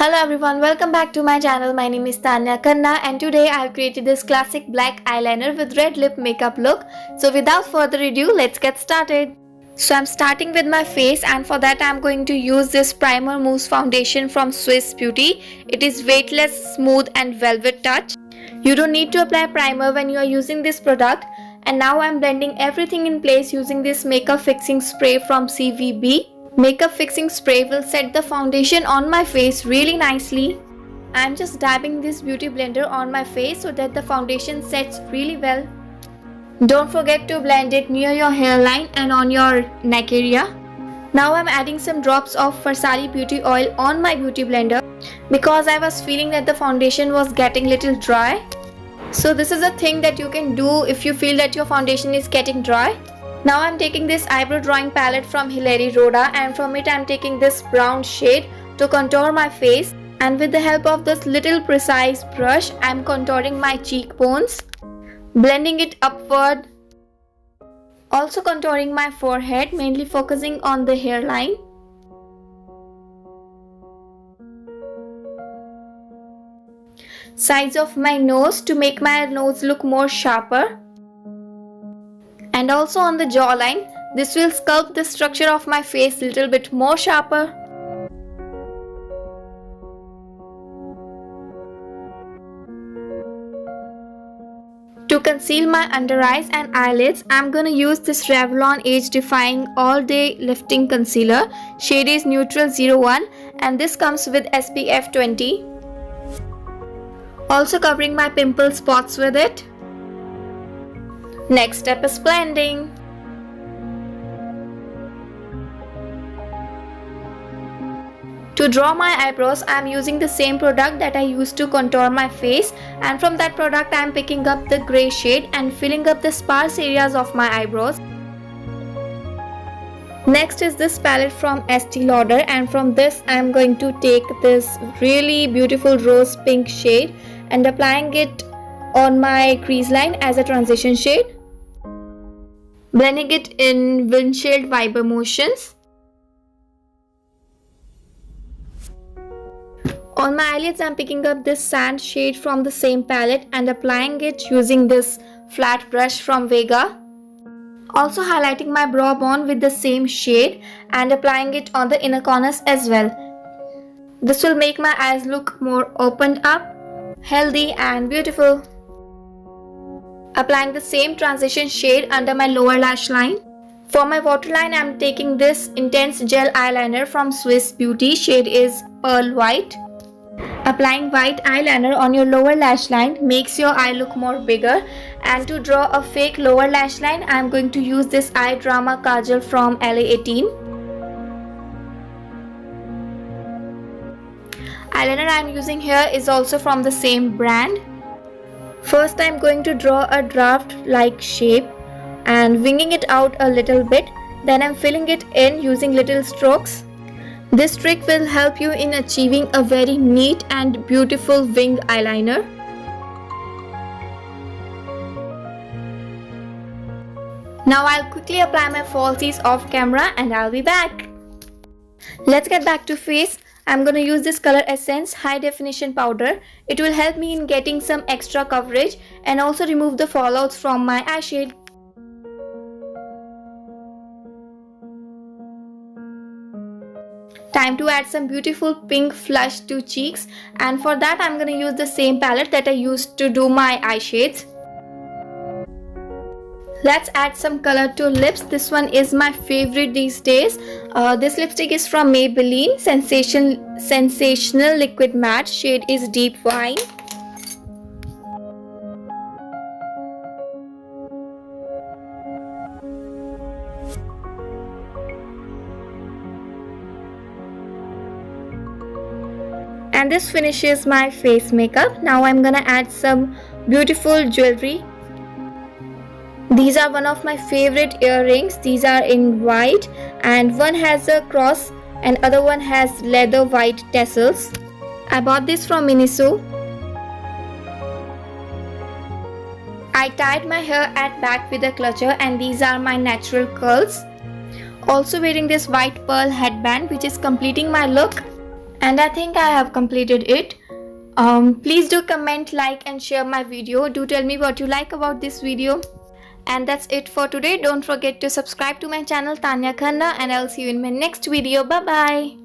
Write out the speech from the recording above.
Hello everyone, welcome back to my channel. My name is Tanya Khanna and today I have created this classic black eyeliner with red lip makeup look. So without further ado, let's get started. So I'm starting with my face and for that I'm going to use this primer mousse foundation from Swiss Beauty. It is weightless, smooth and velvet touch. You don't need to apply primer when you are using this product. And now I'm blending everything in place using this makeup fixing spray from CVB. Makeup fixing spray will set the foundation on my face really nicely. I'm just dabbing this beauty blender on my face so that the foundation sets really well. Don't forget to blend it near your hairline and on your neck area. Now I'm adding some drops of Versali beauty oil on my beauty blender because I was feeling that the foundation was getting little dry. So this is a thing that you can do if you feel that your foundation is getting dry. Now I'm taking this eyebrow drawing palette from Hilary Rhoda and from it I'm taking this brown shade to contour my face, and with the help of this little precise brush I'm contouring my cheekbones, blending it upward, also contouring my forehead, mainly focusing on the hairline. Sides of my nose to make my nose look more sharper. And also on the jawline, this will sculpt the structure of my face a little bit more sharper. To conceal my under eyes and eyelids, I'm gonna use this Revlon Age Defying All Day Lifting Concealer. Shade is Neutral 01 and this comes with SPF 20. Also covering my pimple spots with it. Next step is blending. To draw my eyebrows, I am using the same product that I used to contour my face, and from that product I am picking up the grey shade and filling up the sparse areas of my eyebrows. Next is this palette from Estee Lauder, and from this I am going to take this really beautiful rose pink shade and applying it on my crease line as a transition shade. Blending it in windshield wiper motions. On my eyelids, I'm picking up this sand shade from the same palette and applying it using this flat brush from Vega. Also highlighting my brow bone with the same shade and applying it on the inner corners as well. This will make my eyes look more opened up, healthy and beautiful. Applying the same transition shade under my lower lash line. For my waterline, I am taking this intense gel eyeliner from Swiss Beauty. Shade is Pearl White. Applying white eyeliner on your lower lash line makes your eye look more bigger. And to draw a fake lower lash line, I am going to use this Eye Drama Kajal from LA18. Eyeliner I am using here is also from the same brand. First I am going to draw a draft like shape and winging it out a little bit. Then I am filling it in using little strokes. This trick will help you in achieving a very neat and beautiful wing eyeliner. Now I'll quickly apply my falsies off camera and I'll be back. Let's get back to face. I'm going to use this Color Essence High Definition Powder. It will help me in getting some extra coverage and also remove the fallouts from my eye shade. Time to add some beautiful pink flush to cheeks, and for that I'm going to use the same palette that I used to do my eye shades. Let's add some color to lips. This one is my favorite these days. This lipstick is from Maybelline Sensational Liquid Matte. Shade is Deep Wine. And this finishes my face makeup. Now I'm gonna add some beautiful jewelry. These are one of my favorite earrings. These are in white and one has a cross and other one has leather white tassels. I bought this from Miniso. I tied my hair at back with a clutcher and these are my natural curls. Also wearing this white pearl headband which is completing my look. And I think I have completed it. Please do comment, like and share my video. Do tell me what you like about this video. And that's it for today. Don't forget to subscribe to my channel Tanya Khanna, and I'll see you in my next video. Bye bye.